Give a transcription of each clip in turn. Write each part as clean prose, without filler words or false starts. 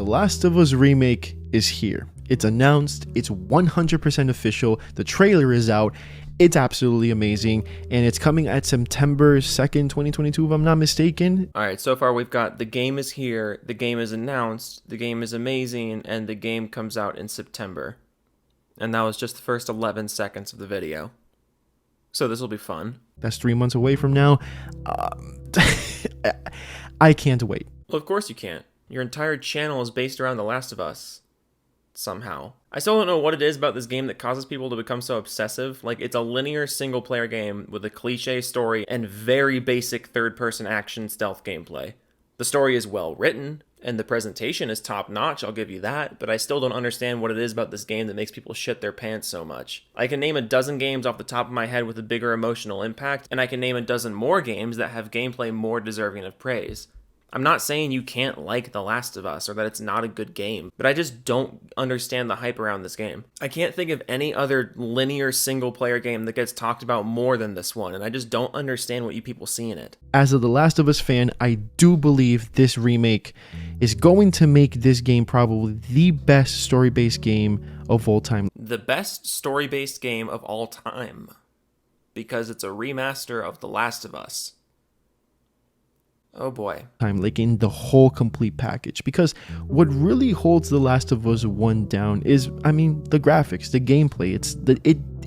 Last of Us remake is here. It's announced, it's 100% official, the trailer is out, it's absolutely amazing, and it's coming at September 2nd, 2022, if I'm not mistaken. Alright, so far we've got the game is here, the game is announced, the game is amazing, and the game comes out in September. And that was just the first 11 seconds of the video. So this will be fun. That's 3 months away from now. I can't wait. Well, of course you can't. Your entire channel is based around The Last of Us. Somehow. I still don't know what it is about this game that causes people to become so obsessive. Like, it's a linear single-player game with a cliche story and very basic third-person action stealth gameplay. The story is well written, and the presentation is top-notch, I'll give you that, but I still don't understand what it is about this game that makes people shit their pants so much. I can name a dozen games off the top of my head with a bigger emotional impact, and I can name a dozen more games that have gameplay more deserving of praise. I'm not saying you can't like The Last of Us or that it's not a good game, but I just don't understand the hype around this game. I can't think of any other linear single-player game that gets talked about more than this one, and I just don't understand what you people see in it. As a The Last of Us fan, I do believe this remake is going to make this game probably the best story-based game of all time. The best story-based game of all time, because it's a remaster of The Last of Us. Oh boy. Like in the whole complete package, because what really holds The Last of Us 1 down is, I mean, the graphics, the gameplay.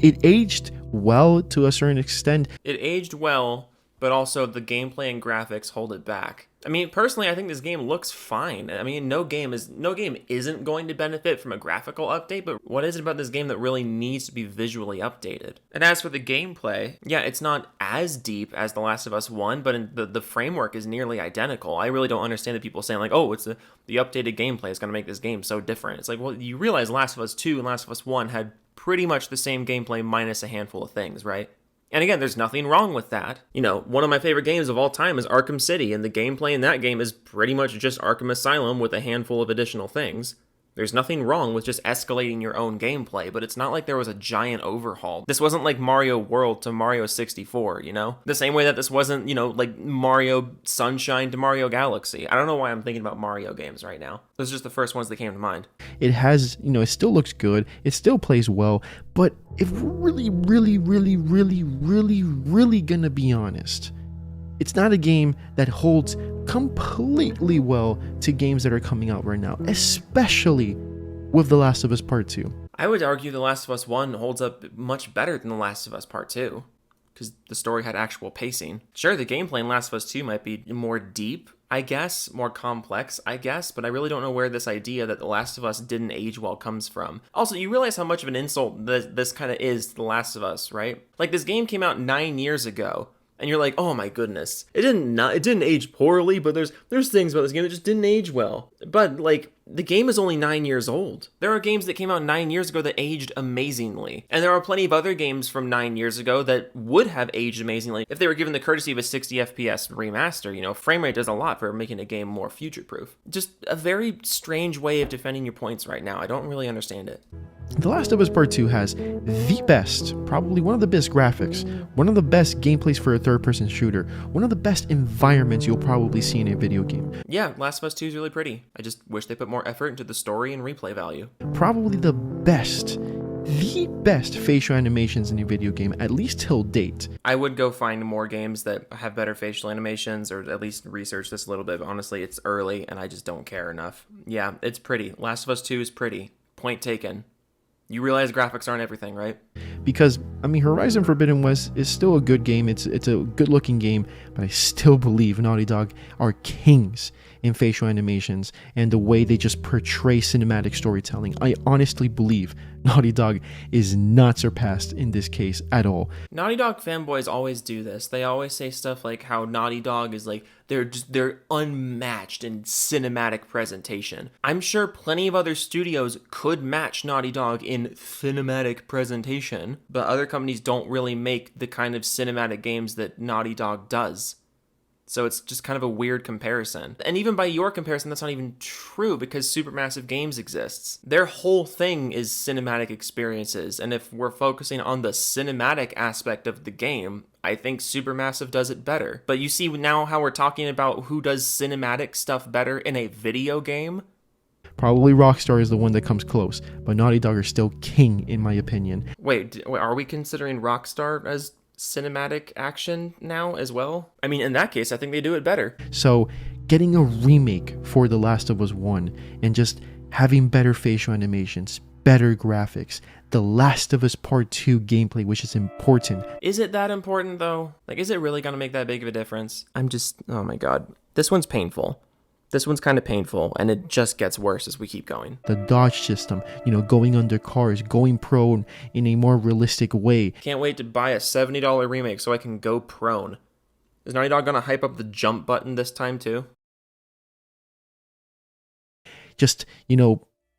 It aged well to a certain extent. It aged well, but also the gameplay and graphics hold it back. I mean, personally, I think this game looks fine. I mean, no game isn't going to benefit from a graphical update, but what is it about this game that really needs to be visually updated? And as for the gameplay, yeah, it's not as deep as The Last of Us 1, but the framework is nearly identical. I really don't understand the people saying like, oh, it's the updated gameplay is going to make this game so different. It's like, well, you realize Last of Us 2 and Last of Us 1 had pretty much the same gameplay minus a handful of things, right? And again, there's nothing wrong with that. You know, one of my favorite games of all time is Arkham City, and the gameplay in that game is pretty much just Arkham Asylum with a handful of additional things. There's nothing wrong with just escalating your own gameplay, but it's not like there was a giant overhaul. This wasn't like Mario World to Mario 64, you know? The same way that this wasn't, you know, like Mario Sunshine to Mario Galaxy. I don't know why I'm thinking about Mario games right now. Those are just the first ones that came to mind. It has, you know, it still looks good. It still plays well, but if we're really gonna be honest, it's not a game that holds completely well to games that are coming out right now, especially with The Last of Us Part 2. I would argue The Last of Us 1 holds up much better than The Last of Us Part 2, because the story had actual pacing. Sure, the gameplay in Last of Us 2 might be more deep, I guess, more complex, I guess, but I really don't know where this idea that The Last of Us didn't age well comes from. Also, you realize how much of an insult this kind of is to The Last of Us, right? Like, this game came out 9 years ago, and you're like, oh my goodness, it didn't age poorly, but there's things about this game that just didn't age well. But like, the game is only 9 years old. There are games that came out 9 years ago that aged amazingly. And there are plenty of other games from 9 years ago that would have aged amazingly if they were given the courtesy of a 60 FPS remaster. You know, frame rate does a lot for making a game more future-proof. Just a very strange way of defending your points right now. I don't really understand it. The Last of Us Part 2 has the best, probably one of the best graphics, one of the best gameplays for a third-person shooter, one of the best environments you'll probably see in a video game. Yeah, Last of Us 2 is really pretty. I just wish they put more effort into the story and replay value. Probably the best facial animations in a video game, at least till date. I would go find more games that have better facial animations, or at least research this a little bit, but honestly, it's early and I just don't care enough. Yeah, it's pretty. Last of Us 2 is pretty. Point taken. You realize graphics aren't everything, right? Because, I mean, Horizon Forbidden West is still a good game. It's a good-looking game, but I still believe Naughty Dog are kings in facial animations and the way they just portray cinematic storytelling. I honestly believe Naughty Dog is not surpassed in this case at all. Naughty Dog fanboys always do this. They always say stuff like how Naughty Dog is like, they're unmatched in cinematic presentation. I'm sure plenty of other studios could match Naughty Dog in cinematic presentation, but other companies don't really make the kind of cinematic games that Naughty Dog does. So it's just kind of a weird comparison. And even by your comparison, that's not even true, because Supermassive Games exists. Their whole thing is cinematic experiences, and if we're focusing on the cinematic aspect of the game, I think Supermassive does it better. But you see now how we're talking about who does cinematic stuff better in a video game? Probably Rockstar is the one that comes close, but Naughty Dog are still king in my opinion. Wait, are we considering Rockstar as cinematic action now as well? I mean, in that case, I think they do it better. So getting a remake for The Last of Us 1 and just having better facial animations, better graphics, The Last of Us Part 2 gameplay, which is important. Is it that important though? Like, is it really gonna make that big of a difference? Oh my god. This one's painful. This one's kind of painful, and it just gets worse as we keep going. The dodge system, going under cars, going prone in a more realistic way. Can't wait to buy a $70 remake so I can go prone. Is Naughty Dog gonna hype up the jump button this time too? Just,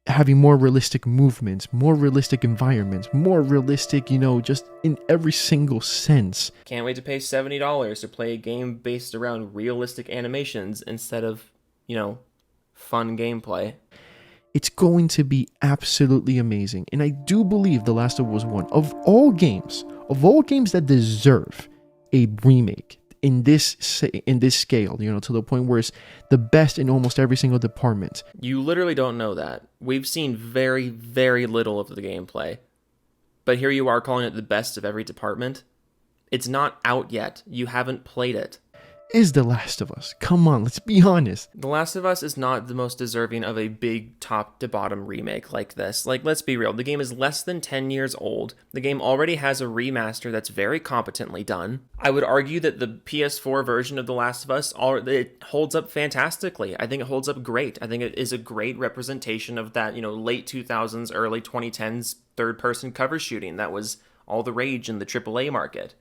having more realistic movements, more realistic environments, more realistic, just in every single sense. Can't wait to pay $70 to play a game based around realistic animations instead of, fun gameplay. It's going to be absolutely amazing. And I do believe The Last of Us 1, of all games that deserve a remake in this scale, to the point where it's the best in almost every single department. You literally don't know that. We've seen very, very little of the gameplay. But here you are calling it the best of every department. It's not out yet. You haven't played it. Is The Last of Us. Come on, let's be honest. The Last of Us is not the most deserving of a big top-to-bottom remake like this. Like, let's be real. The game is less than 10 years old. The game already has a remaster that's very competently done. I would argue that the PS4 version of The Last of Us, it holds up fantastically. I think it holds up great. I think it is a great representation of that, late 2000s, early 2010s third-person cover shooting that was all the rage in the AAA market.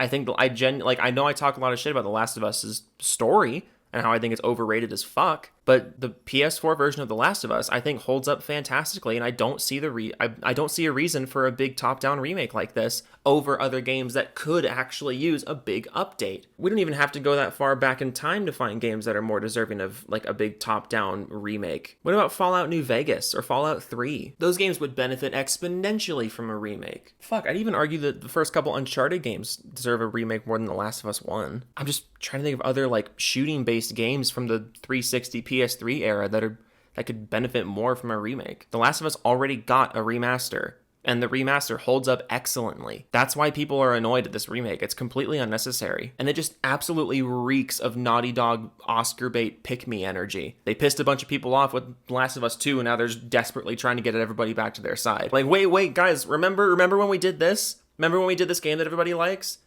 I think I know I talk a lot of shit about The Last of Us's story and how I think it's overrated as fuck, but the PS4 version of The Last of Us I think holds up fantastically, and I don't see I don't see a reason for a big top-down remake like this over other games that could actually use a big update. We don't even have to go that far back in time to find games that are more deserving of like a big top-down remake. What about Fallout New Vegas or Fallout 3? Those games would benefit exponentially from a remake. Fuck, I'd even argue that the first couple Uncharted games deserve a remake more than The Last of Us 1. I'm just trying to think of other like shooting-based games from the 360 PS3 era that could benefit more from a remake. The Last of Us already got a remaster, and the remaster holds up excellently. That's why people are annoyed at this remake. It's completely unnecessary, and it just absolutely reeks of Naughty Dog Oscar bait pick-me energy. They pissed a bunch of people off with Last of Us 2, and now they're desperately trying to get everybody back to their side. Like, wait, guys, remember when we did this? Remember when we did this game that everybody likes?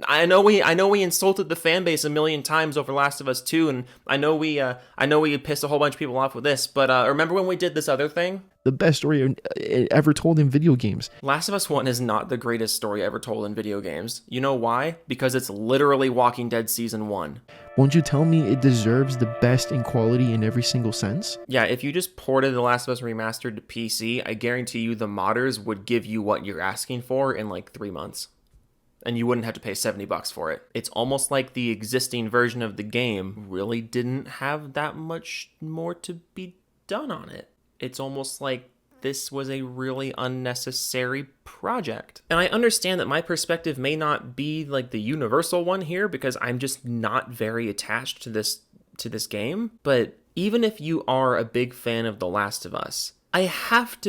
I know we insulted the fan base a million times over Last of Us 2, and I know we pissed a whole bunch of people off with this, but remember when we did this other thing? The best story ever told in video games. Last of Us 1 is not the greatest story ever told in video games. You know why? Because it's literally Walking Dead Season 1. Won't you tell me it deserves the best in quality in every single sense? Yeah, if you just ported The Last of Us Remastered to PC, I guarantee you the modders would give you what you're asking for in like 3 months. And you wouldn't have to pay $70 for it. It's almost like the existing version of the game really didn't have that much more to be done on it. It's almost like this was a really unnecessary project. And I understand that my perspective may not be like the universal one here because I'm just not very attached to this game. But even if you are a big fan of The Last of Us, I have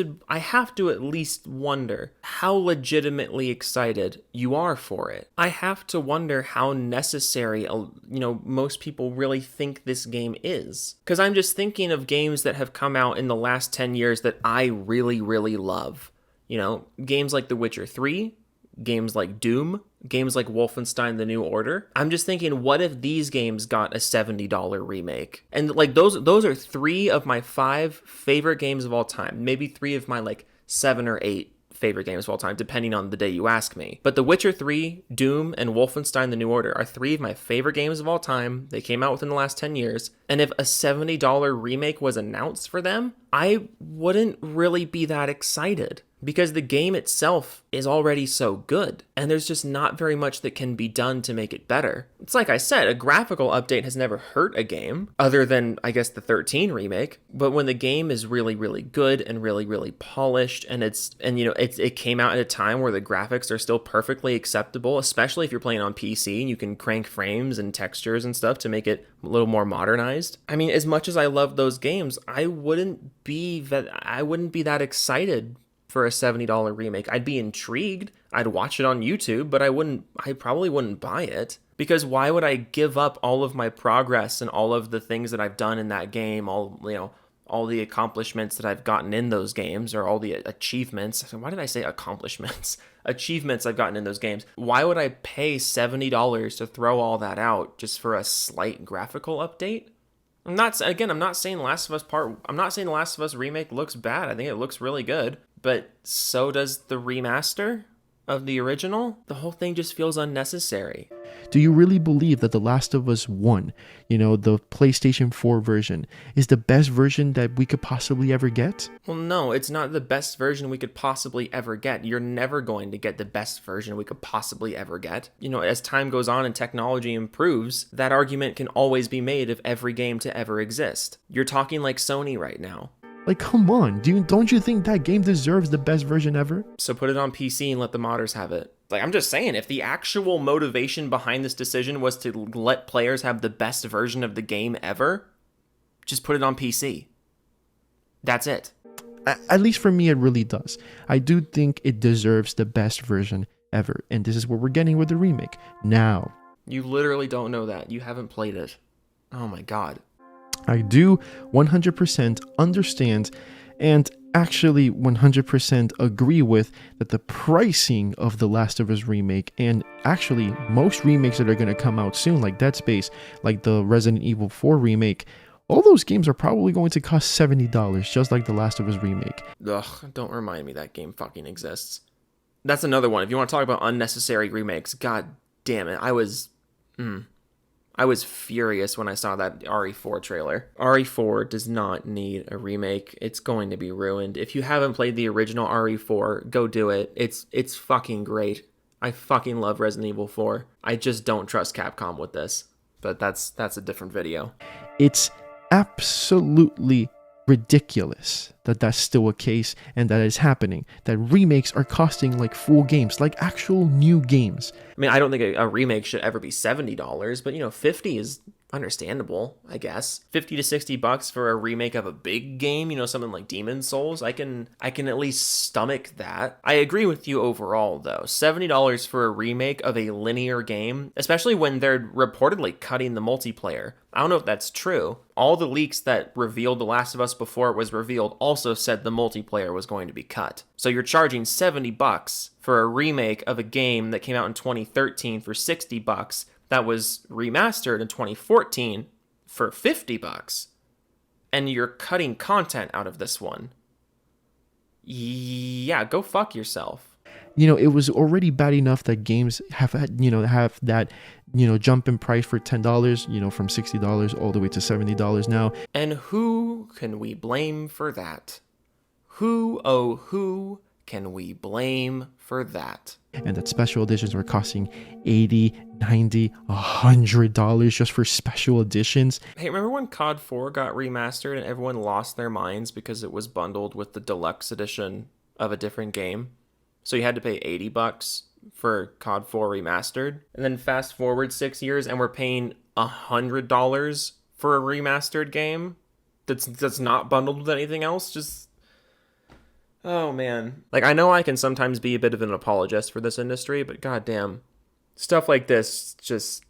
to at least wonder how legitimately excited you are for it. I have to wonder how necessary, most people really think this game is. Because I'm just thinking of games that have come out in the last 10 years that I really, really love. Games like The Witcher 3, games like Doom, games like Wolfenstein: The New Order. I'm just thinking, what if these games got a $70 remake? And like those are 3 of my 5 favorite games of all time. Maybe 3 of my like 7 or 8 favorite games of all time, depending on the day you ask me. But The Witcher 3, Doom, and Wolfenstein: The New Order are 3 of my favorite games of all time. They came out within the last 10 years. And if a $70 remake was announced for them, I wouldn't really be that excited. because the game itself is already so good, and there's just not very much that can be done to make it better. It's like I said, a graphical update has never hurt a game, other than, I guess, the 13 remake. But when the game is really, really good and really, really polished, and it came out at a time where the graphics are still perfectly acceptable, especially if you're playing on PC and you can crank frames and textures and stuff to make it a little more modernized. I mean, as much as I love those games, I wouldn't be that excited for a $70 remake. I'd be intrigued. I'd watch it on YouTube, but I probably wouldn't buy it, because why would I give up all of my progress and all of the things that I've done in that game, all the accomplishments that I've gotten in those games, or all the achievements. Why did I say accomplishments? Achievements I've gotten in those games. Why would I pay $70 to throw all that out just for a slight graphical update? I'm not saying The Last of Us remake looks bad. I think it looks really good, but so does the remaster of the original. The whole thing just feels unnecessary. Do you really believe that The Last of Us 1, the PlayStation 4 version, is the best version that we could possibly ever get? Well, no, it's not the best version we could possibly ever get. You're never going to get the best version we could possibly ever get. As time goes on and technology improves, that argument can always be made of every game to ever exist. You're talking like Sony right now. Like, come on, don't you think that game deserves the best version ever? So put it on PC and let the modders have it. Like, I'm just saying, if the actual motivation behind this decision was to let players have the best version of the game ever, just put it on PC. That's it. At least for me, it really does. I do think it deserves the best version ever. And this is what we're getting with the remake. Now. You literally don't know that. You haven't played it. Oh my God. I do 100% understand and actually 100% agree with that the pricing of The Last of Us remake, and actually most remakes that are going to come out soon, like Dead Space, like the Resident Evil 4 remake, all those games are probably going to cost $70, just like The Last of Us remake. Ugh, don't remind me that game fucking exists. That's another one. If you want to talk about unnecessary remakes, god damn it. I was furious when I saw that RE4 trailer. RE4 does not need a remake. It's going to be ruined. If you haven't played the original RE4, go do it. It's fucking great. I fucking love Resident Evil 4. I just don't trust Capcom with this. But that's a different video. It's absolutely ridiculous that that's still a case and that is happening, that remakes are costing like full games, like actual new games. I mean, I don't think a remake should ever be $70, but $50 is understandable, I guess. $50 to $60 for a remake of a big game, something like Demon's Souls, I can at least stomach that. I agree with you overall though. $70 for a remake of a linear game, especially when they're reportedly cutting the multiplayer. I don't know if that's true. All the leaks that revealed The Last of Us before it was revealed also said the multiplayer was going to be cut. So you're charging $70 for a remake of a game that came out in 2013 for $60 that was remastered in 2014 for $50. And you're cutting content out of this one. Yeah, go fuck yourself. It was already bad enough that games have that, jump in price for $10, from $60 all the way to $70 now. And who can we blame for that? Who can we blame for that? And that special editions were costing $80, $90, $100 just for special editions. Hey, remember when COD 4 got remastered and everyone lost their minds because it was bundled with the deluxe edition of a different game? So you had to pay $80 for COD 4 remastered. And then fast forward 6 years and we're paying $100 for a remastered game that's not bundled with anything else. Just, oh man. Like, I know I can sometimes be a bit of an apologist for this industry, but goddamn, stuff like this, just,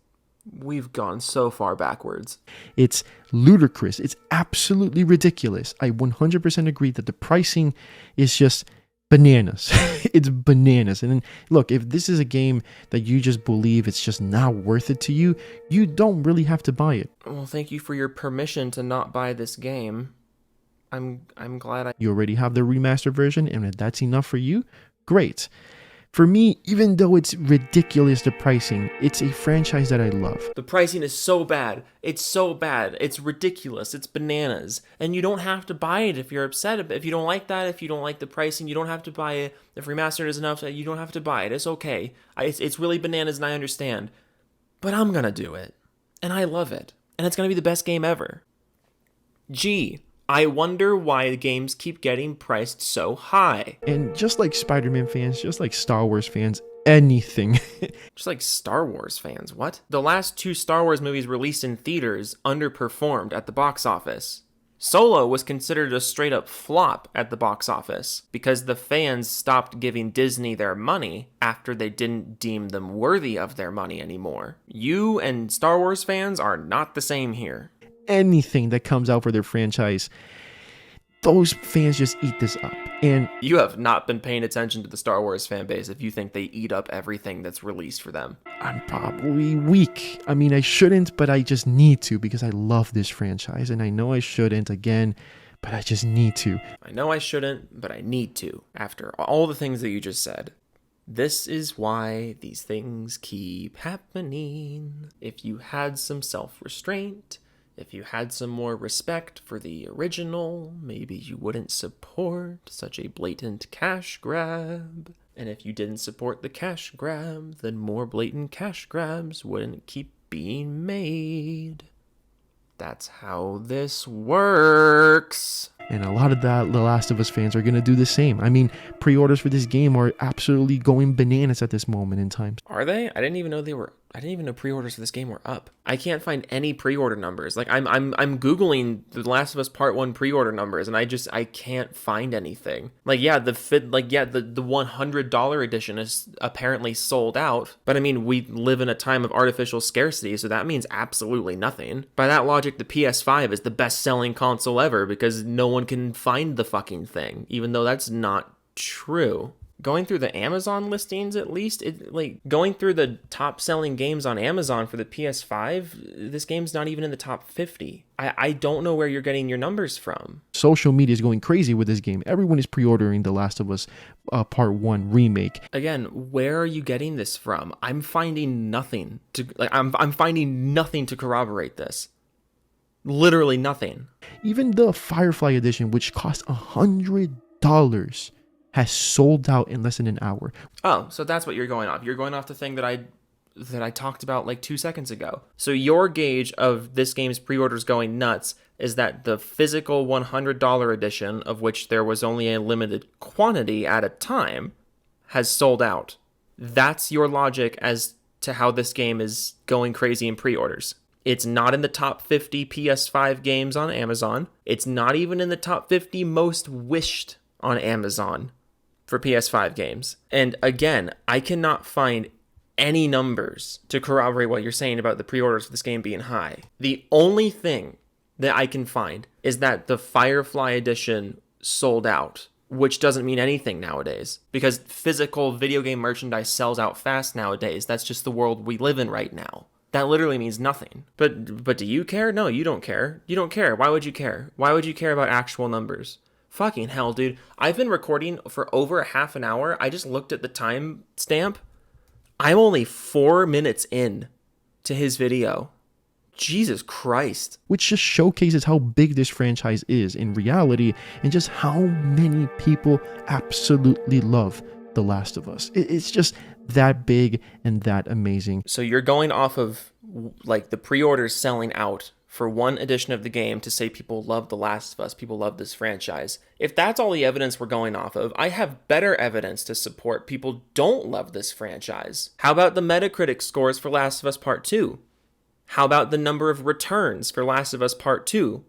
we've gone so far backwards. It's ludicrous. It's absolutely ridiculous. I 100% agree that the pricing is just bananas. It's bananas. And then look, if this is a game that you just believe it's just not worth it to you, you don't really have to buy it. Well, thank you for your permission to not buy this game. I'm glad You already have the remastered version, and if that's enough for you, great. For me, even though it's ridiculous, the pricing, it's a franchise that I love. The pricing is so bad. It's so bad. It's ridiculous. It's bananas. And you don't have to buy it if you're upset. If you don't like that, if you don't like the pricing, you don't have to buy it. If remastered is enough, you don't have to buy it. It's okay. It's really bananas and I understand. But I'm gonna do it. And I love it. And it's gonna be the best game ever. Gee, I wonder why the games keep getting priced so high. And just like Spider-Man fans, just like Star Wars fans, anything. Just like Star Wars fans, what? The last 2 Star Wars movies released in theaters underperformed at the box office. Solo was considered a straight up flop at the box office because the fans stopped giving Disney their money after they didn't deem them worthy of their money anymore. You and Star Wars fans are not the same here. Anything that comes out for their franchise, those fans just eat this up. And you have not been paying attention to the Star Wars fan base if you think they eat up everything that's released for them. I'm probably weak. I mean, I shouldn't, but I just need to because I love this franchise. And I know I shouldn't again, but I just need to. I know I shouldn't, but I need to. After all the things that you just said. This is why these things keep happening. If you had some self-restraint, if you had some more respect for the original, maybe you wouldn't support such a blatant cash grab. And if you didn't support the cash grab, then more blatant cash grabs wouldn't keep being made. That's how this works. And a lot of The Last of Us fans are going to do the same. I mean, pre-orders for this game are absolutely going bananas at this moment in time. Are they? I didn't even know pre-orders for this game were up. I can't find any pre-order numbers. Like I'm Googling The Last of Us Part 1 pre-order numbers and I can't find anything. The $100 edition is apparently sold out. But I mean, we live in a time of artificial scarcity, so that means absolutely nothing. By that logic, the PS5 is the best-selling console ever because no one can find the fucking thing, even though that's not true. Going through the Amazon listings, at least, going through the top-selling games on Amazon for the PS5, this game's not even in the top 50. I don't know where you're getting your numbers from. Social media is going crazy with this game. Everyone is pre-ordering The Last of Us Part 1 remake. Again, where are you getting this from? I'm finding nothing I'm finding nothing to corroborate this. Literally nothing. Even the Firefly edition, which cost $100, has sold out in less than an hour. Oh, so that's what you're going off. You're going off the thing that I talked about like 2 seconds ago. So your gauge of this game's pre-orders going nuts is that the physical $100 edition, of which there was only a limited quantity at a time, has sold out. That's your logic as to how this game is going crazy in pre-orders. It's not in the top 50 PS5 games on Amazon. It's not even in the top 50 most wished on Amazon for PS5 games. And again, I cannot find any numbers to corroborate what you're saying about the pre-orders for this game being high. The only thing that I can find is that the Firefly edition sold out, which doesn't mean anything nowadays because physical video game merchandise sells out fast nowadays. That's just the world we live in right now. That literally means nothing. But do you care? No, you don't care. You don't care. Why would you care? Why would you care about actual numbers? Fucking hell, dude. I've been recording for over half an hour. I just looked at the time stamp. I'm only 4 minutes in to his video. Jesus Christ. Which just showcases how big this franchise is in reality and just how many people absolutely love The Last of Us. It's just that big and that amazing. So you're going off of like the pre-orders selling out for one edition of the game to say people love The Last of Us, people love this franchise. If that's all the evidence we're going off of, I have better evidence to support people don't love this franchise. How about the Metacritic scores for Last of Us Part 2? How about the number of returns for Last of Us Part 2?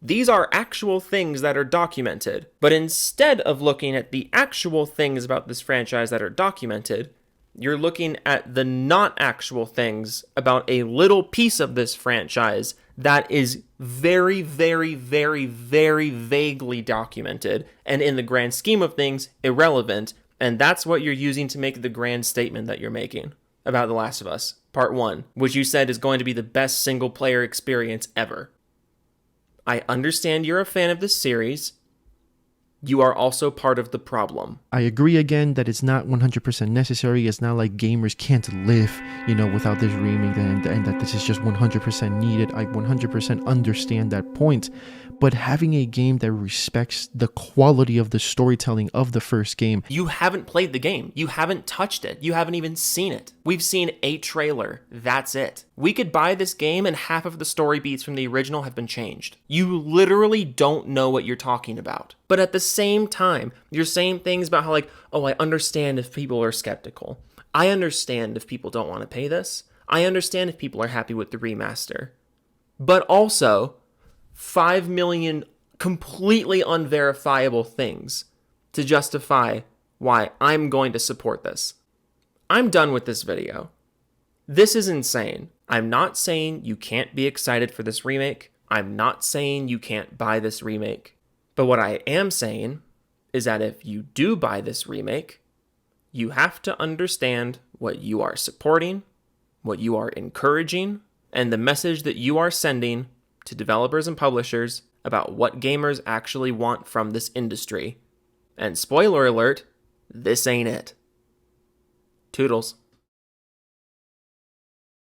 These are actual things that are documented. But instead of looking at the actual things about this franchise that are documented, you're looking at the not actual things about a little piece of this franchise that is very, very, very, very vaguely documented and in the grand scheme of things, irrelevant. And that's what you're using to make the grand statement that you're making about The Last of Us Part 1, which you said is going to be the best single-player experience ever. I understand you're a fan of this series, you are also part of the problem. I agree again that it's not 100% necessary. It's not like gamers can't live, without this remake and that this is just 100% needed. I 100% understand that point. But having a game that respects the quality of the storytelling of the first game. You haven't played the game. You haven't touched it. You haven't even seen it. We've seen a trailer. That's it. We could buy this game and half of the story beats from the original have been changed. You literally don't know what you're talking about. But at the same time, you're saying things about how I understand if people are skeptical. I understand if people don't want to pay this. I understand if people are happy with the remaster. But also, 5 million completely unverifiable things to justify why I'm going to support this. I'm done with this video. This is insane. I'm not saying you can't be excited for this remake. I'm not saying you can't buy this remake. But what I am saying is that if you do buy this remake, you have to understand what you are supporting, what you are encouraging, and the message that you are sending to developers and publishers about what gamers actually want from this industry. And spoiler alert, this ain't it. Toodles.